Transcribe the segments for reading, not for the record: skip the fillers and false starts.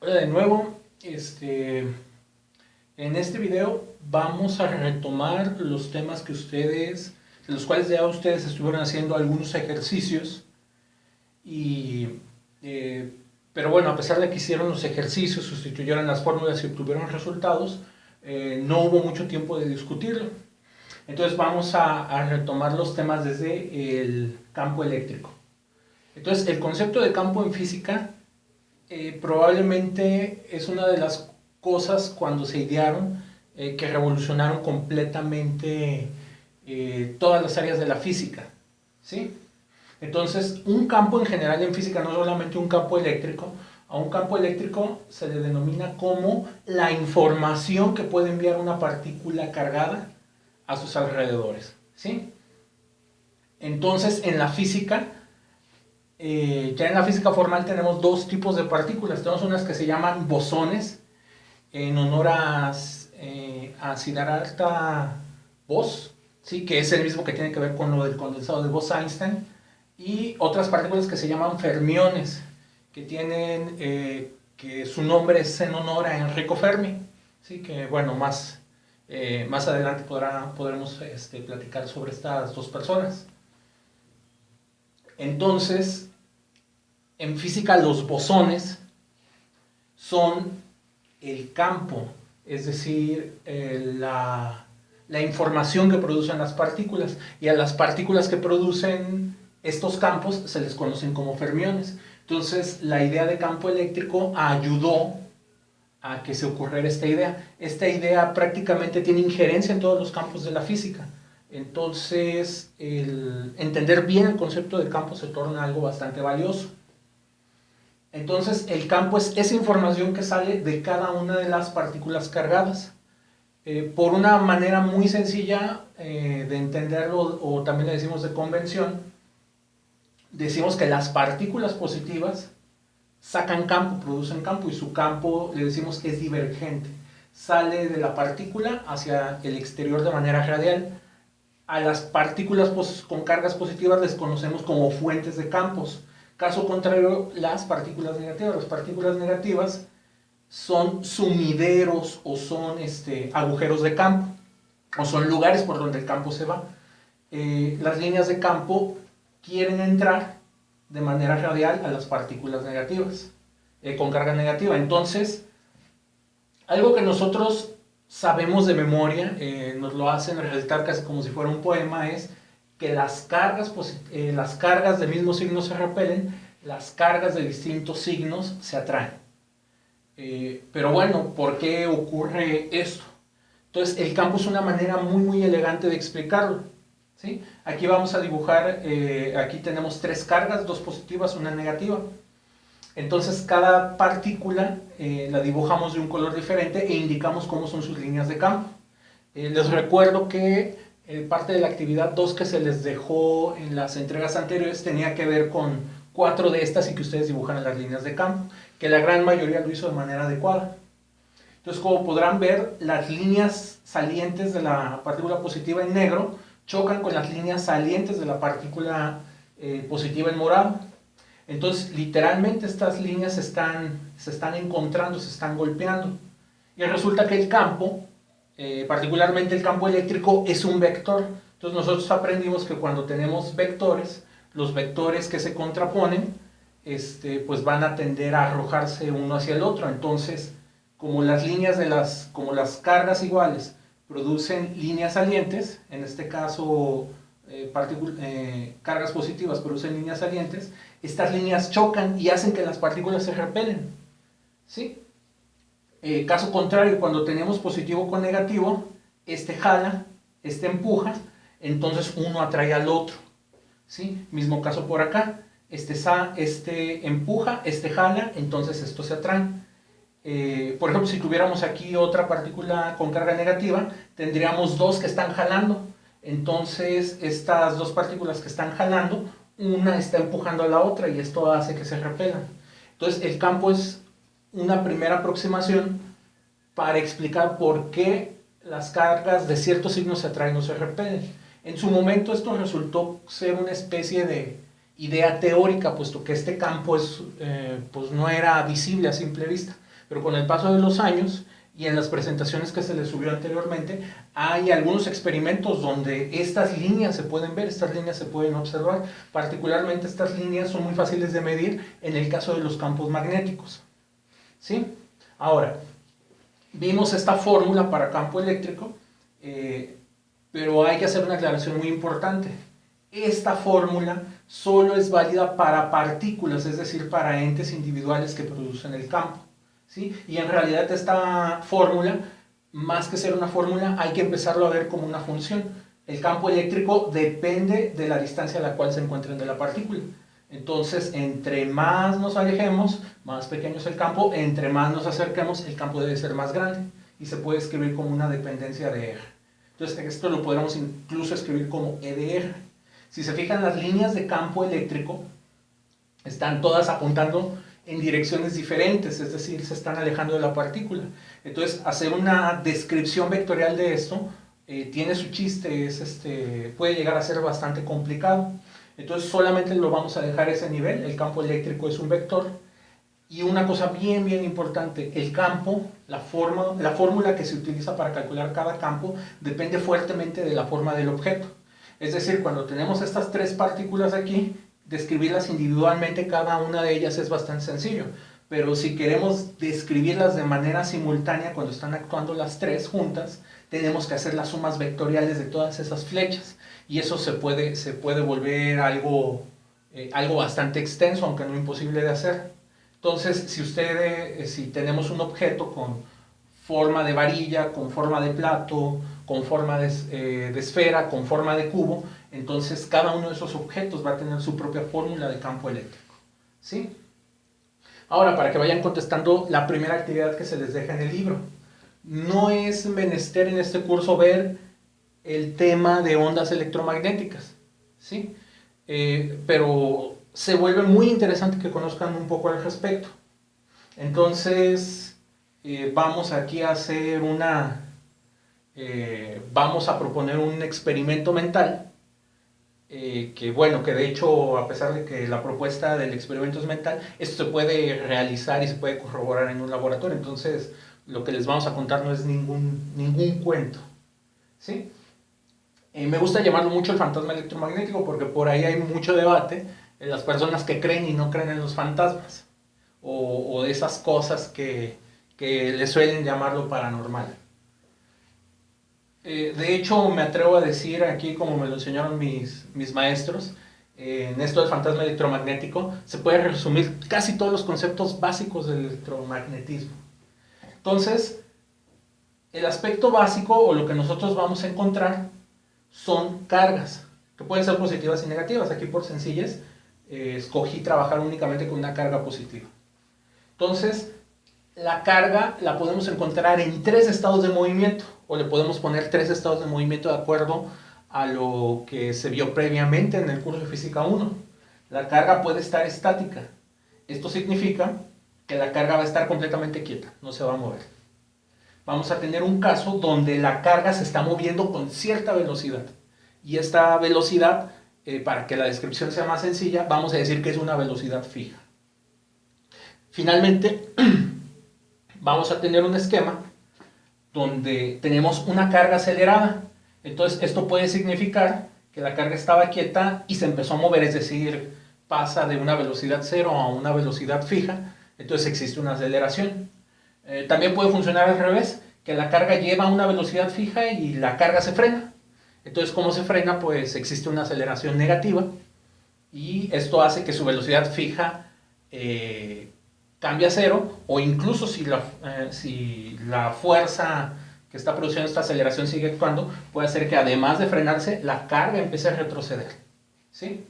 Hola de nuevo, en este video vamos a retomar los temas que de los cuales ya ustedes estuvieron haciendo algunos ejercicios y, eh, pero bueno, a pesar de que hicieron los ejercicios, sustituyeron las fórmulas y obtuvieron resultados, no hubo mucho tiempo de discutirlo. Entonces vamos a retomar los temas desde el campo eléctrico. Entonces el concepto de campo en física probablemente es una de las cosas cuando se idearon que revolucionaron completamente todas las áreas de la física, ¿sí? Entonces, un campo en general en física, no solamente un campo eléctrico, a un campo eléctrico se le denomina como la información que puede enviar una partícula cargada a sus alrededores, ¿sí? Entonces, en la física, ya en la física formal tenemos dos tipos de partículas. Tenemos unas que se llaman bosones, en honor a Siddhartha Bose, ¿sí? Que es el mismo que tiene que ver con lo del condensado de Bose-Einstein, y otras partículas que se llaman fermiones, que tienen que su nombre es en honor a Enrico Fermi, ¿sí? Que bueno, más adelante podremos platicar sobre estas dos personas. Entonces, en física los bosones son el campo, es decir, la información que producen las partículas, y a las partículas que producen estos campos se les conocen como fermiones. Entonces, la idea de campo eléctrico ayudó a que se ocurriera esta idea. Esta idea prácticamente tiene injerencia en todos los campos de la física. Entonces, el entender bien el concepto de campo se torna algo bastante valioso. Entonces, el campo es esa información que sale de cada una de las partículas cargadas. Por una manera muy sencilla de entenderlo, o también le decimos de convención, decimos que las partículas positivas sacan campo, producen campo, y su campo le decimos que es divergente. Sale de la partícula hacia el exterior de manera radial. A las partículas con cargas positivas les conocemos como fuentes de campos. Caso contrario, las partículas negativas. Las partículas negativas son sumideros o son agujeros de campo, o son lugares por donde el campo se va. Las líneas de campo quieren entrar de manera radial a las partículas negativas, con carga negativa. Entonces, algo que nosotros sabemos de memoria, nos lo hacen recitar casi como si fuera un poema, es que las cargas del mismo signo se repelen, las cargas de distintos signos se atraen. Pero bueno, ¿por qué ocurre esto? Entonces, el campo es una manera muy elegante de explicarlo, ¿sí? Aquí vamos a dibujar, aquí tenemos tres cargas, dos positivas, una negativa. Entonces, cada partícula la dibujamos de un color diferente e indicamos cómo son sus líneas de campo. Les recuerdo que parte de la actividad 2 que se les dejó en las entregas anteriores tenía que ver con 4 de estas y que ustedes dibujaran las líneas de campo, que la gran mayoría lo hizo de manera adecuada. Entonces, como podrán ver, las líneas salientes de la partícula positiva en negro chocan con las líneas salientes de la partícula positiva en morado. Entonces, literalmente estas líneas se están encontrando, se están golpeando. Y resulta que el campo, particularmente el campo eléctrico, es un vector. Entonces nosotros aprendimos que cuando tenemos vectores, los vectores que se contraponen, pues van a tender a arrojarse uno hacia el otro. Entonces, como como las cargas iguales producen líneas salientes, en este caso cargas positivas producen líneas salientes, estas líneas chocan y hacen que las partículas se repelen, ¿sí? Caso contrario, cuando tenemos positivo con negativo, este jala, este empuja, entonces uno atrae al otro, ¿sí? Mismo caso por acá, este empuja, este jala, entonces estos se atraen. Por ejemplo, si tuviéramos aquí otra partícula con carga negativa, tendríamos dos que están jalando. Entonces, estas dos partículas que están jalando, una está empujando a la otra y esto hace que se repelan. Entonces, el campo es una primera aproximación para explicar por qué las cargas de ciertos signos se atraen o se repelen. En su momento esto resultó ser una especie de idea teórica, puesto que este campo pues no era visible a simple vista. pero con el paso de los años y en las presentaciones que se les subió anteriormente, hay algunos experimentos donde estas líneas se pueden ver, estas líneas se pueden observar. Particularmente estas líneas son muy fáciles de medir en el caso de los campos magnéticos, ¿sí? Ahora, vimos esta fórmula para campo eléctrico, pero hay que hacer una aclaración muy importante. Esta fórmula solo es válida para partículas, es decir, para entes individuales que producen el campo, ¿sí? Y en realidad esta fórmula, más que ser una fórmula, hay que empezarlo a ver como una función. El campo eléctrico depende de la distancia a la cual se encuentren de la partícula. Entonces, entre más nos alejemos, más pequeño es el campo, entre más nos acerquemos, el campo debe ser más grande y se puede escribir como una dependencia de R. Entonces, esto lo podemos incluso escribir como E de R. Si se fijan, las líneas de campo eléctrico están todas apuntando en direcciones diferentes, es decir, se están alejando de la partícula. Entonces, hacer una descripción vectorial de esto tiene su chiste, puede llegar a ser bastante complicado. Entonces, solamente lo vamos a dejar a ese nivel. El campo eléctrico es un vector. Y una cosa bien importante, el campo, la fórmula que se utiliza para calcular cada campo depende fuertemente de la forma del objeto. Es decir, cuando tenemos estas tres partículas aquí, describirlas individualmente, cada una de ellas es bastante sencillo. Pero si queremos describirlas de manera simultánea, cuando están actuando las tres juntas, tenemos que hacer las sumas vectoriales de todas esas flechas. Y eso se puede volver algo bastante extenso, aunque no imposible de hacer. Entonces, si tenemos un objeto con forma de varilla, con forma de plato, con forma de esfera, con forma de cubo, entonces cada uno de esos objetos va a tener su propia fórmula de campo eléctrico, ¿sí? Ahora, para que vayan contestando la primera actividad que se les deja en el libro, no es menester en este curso ver el tema de ondas electromagnéticas, ¿sí? Pero se vuelve muy interesante que conozcan un poco al respecto. Entonces, vamos aquí a hacer vamos a proponer un experimento mental, que de hecho, a pesar de que la propuesta del experimento es mental, esto se puede realizar y se puede corroborar en un laboratorio. Entonces, lo que les vamos a contar no es ningún cuento, ¿sí? Me gusta llamarlo mucho el fantasma electromagnético porque por ahí hay mucho debate en las personas que creen y no creen en los fantasmas o de esas cosas que le suelen llamarlo paranormal. De hecho, me atrevo a decir aquí, como me lo enseñaron mis maestros, en esto del fantasma electromagnético se puede resumir casi todos los conceptos básicos del electromagnetismo. Entonces, el aspecto básico o lo que nosotros vamos a encontrar son cargas, que pueden ser positivas y negativas. Aquí por sencillez escogí trabajar únicamente con una carga positiva. Entonces, la carga la podemos encontrar en tres estados de movimiento, o le podemos poner tres estados de movimiento de acuerdo a lo que se vio previamente en el curso de Física 1. La carga puede estar estática. Esto significa que la carga va a estar completamente quieta, no se va a mover. Vamos a tener un caso donde la carga se está moviendo con cierta velocidad. Y esta velocidad, para que la descripción sea más sencilla, vamos a decir que es una velocidad fija. Finalmente, vamos a tener un esquema donde tenemos una carga acelerada. Entonces, esto puede significar que la carga estaba quieta y se empezó a mover, es decir, pasa de una velocidad cero a una velocidad fija. Entonces, existe una aceleración. También puede funcionar al revés, que la carga lleva a una velocidad fija y la carga se frena. Entonces, ¿cómo se frena? Pues existe una aceleración negativa y esto hace que su velocidad fija cambie a cero, o incluso si la fuerza que está produciendo esta aceleración sigue actuando, puede hacer que además de frenarse, la carga empiece a retroceder, ¿sí?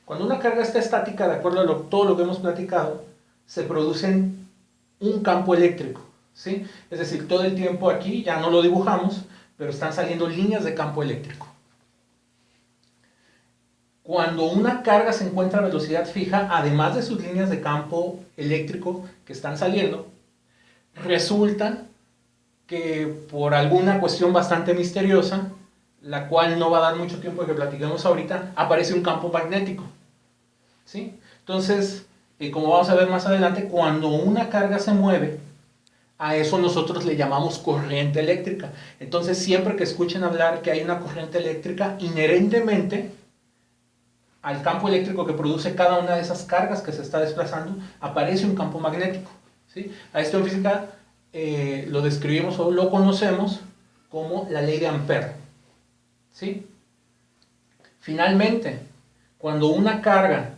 Cuando una carga está estática, de acuerdo a todo lo que hemos platicado, se produce un campo eléctrico, ¿sí? Es decir, todo el tiempo aquí, ya no lo dibujamos, pero están saliendo líneas de campo eléctrico. Cuando una carga se encuentra a velocidad fija, además de sus líneas de campo eléctrico que están saliendo, resulta que por alguna cuestión bastante misteriosa, la cual no va a dar mucho tiempo de que platiquemos ahorita, aparece un campo magnético, ¿sí? Entonces, como vamos a ver más adelante, cuando una carga se mueve, A eso nosotros le llamamos corriente eléctrica. Entonces, siempre que escuchen hablar que hay una corriente eléctrica, inherentemente al campo eléctrico que produce cada una de esas cargas que se está desplazando, aparece un campo magnético. ¿Sí? A esto en física lo describimos o lo conocemos como la ley de Ampère. ¿Sí? Finalmente, cuando una carga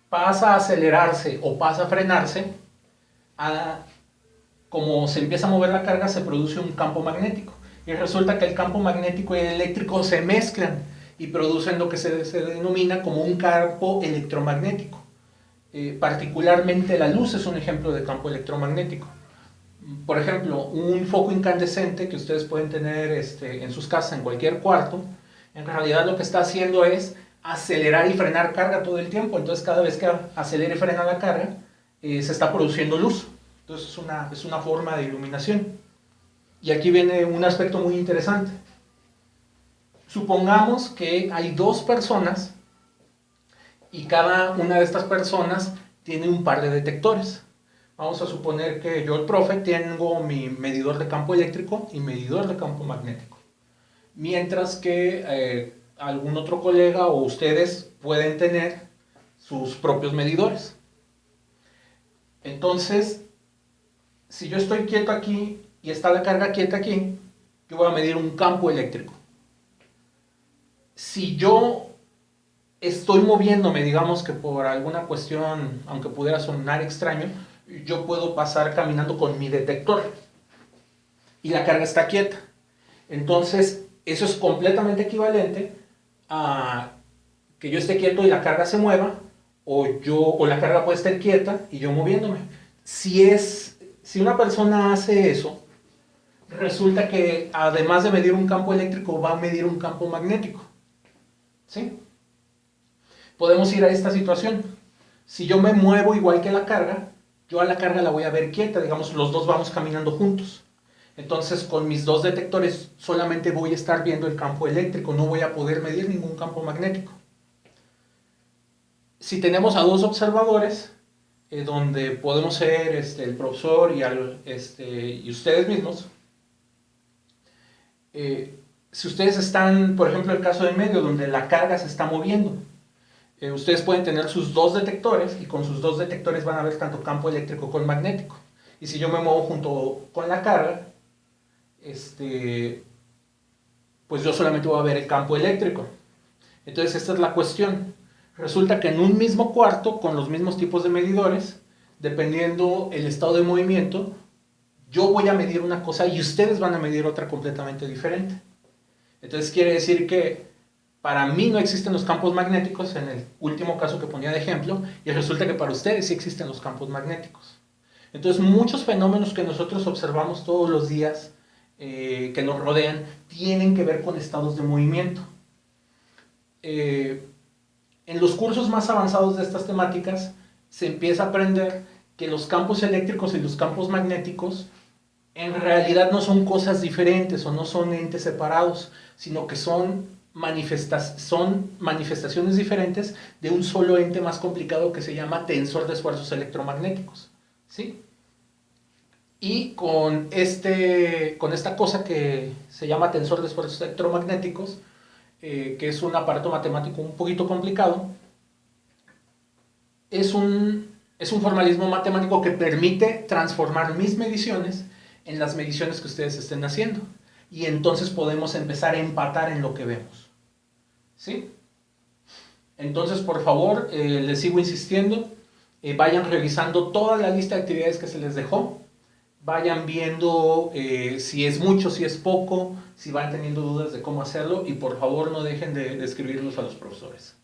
pasa a acelerarse o pasa a frenarse, como se empieza a mover la carga, se produce un campo magnético. Y resulta que el campo magnético y el eléctrico se mezclan y producen lo que se denomina como un campo electromagnético. Particularmente la luz es un ejemplo de campo electromagnético. Por ejemplo, un foco incandescente que ustedes pueden tener en sus casas, en cualquier cuarto, en realidad lo que está haciendo es acelerar y frenar carga todo el tiempo. Entonces, cada vez que acelera y frena la carga, se está produciendo luz. Entonces, es una forma de iluminación. Y aquí viene un aspecto muy interesante. Supongamos que hay dos personas y cada una de estas personas tiene un par de detectores. Vamos a suponer que yo, el profe, tengo mi medidor de campo eléctrico y medidor de campo magnético. Mientras que algún otro colega o ustedes pueden tener sus propios medidores. Entonces, si yo estoy quieto aquí y está la carga quieta aquí, yo voy a medir un campo eléctrico. Si yo estoy moviéndome, digamos que por alguna cuestión, aunque pudiera sonar extraño, yo puedo pasar caminando con mi detector y la carga está quieta. Entonces, eso es completamente equivalente a que yo esté quieto y la carga se mueva, o la carga puede estar quieta y yo moviéndome. Si una persona hace eso, resulta que además de medir un campo eléctrico, va a medir un campo magnético. ¿Sí? Podemos ir a esta situación. Si yo me muevo igual que la carga, yo a la carga la voy a ver quieta, digamos, los dos vamos caminando juntos. Entonces, con mis dos detectores solamente voy a estar viendo el campo eléctrico, no voy a poder medir ningún campo magnético. Si tenemos a dos observadores, donde podemos ser el profesor y ustedes mismos, si ustedes están, por ejemplo, el caso del medio, donde la carga se está moviendo, ustedes pueden tener sus dos detectores y con sus dos detectores van a ver tanto campo eléctrico como magnético. Y si yo me muevo junto con la carga, pues yo solamente voy a ver el campo eléctrico. Entonces esta es la cuestión. Resulta que en un mismo cuarto, con los mismos tipos de medidores, dependiendo el estado de movimiento, yo voy a medir una cosa y ustedes van a medir otra completamente diferente. Entonces quiere decir que para mí no existen los campos magnéticos, en el último caso que ponía de ejemplo, y resulta que para ustedes sí existen los campos magnéticos. Entonces muchos fenómenos que nosotros observamos todos los días, que nos rodean, tienen que ver con estados de movimiento. En los cursos más avanzados de estas temáticas se empieza a aprender que los campos eléctricos y los campos magnéticos en realidad no son cosas diferentes o no son entes separados, sino que son manifestaciones diferentes de un solo ente más complicado que se llama tensor de esfuerzos electromagnéticos. ¿Sí? Y con esta cosa que se llama tensor de esfuerzos electromagnéticos, que es un aparato matemático un poquito complicado, es un formalismo matemático que permite transformar mis mediciones en las mediciones que ustedes estén haciendo. Y entonces podemos empezar a empatar en lo que vemos. ¿Sí? Entonces, por favor, les sigo insistiendo, vayan revisando toda la lista de actividades que se les dejó, vayan viendo si es mucho, si es poco, si van teniendo dudas de cómo hacerlo, y por favor no dejen de escribirlos a los profesores.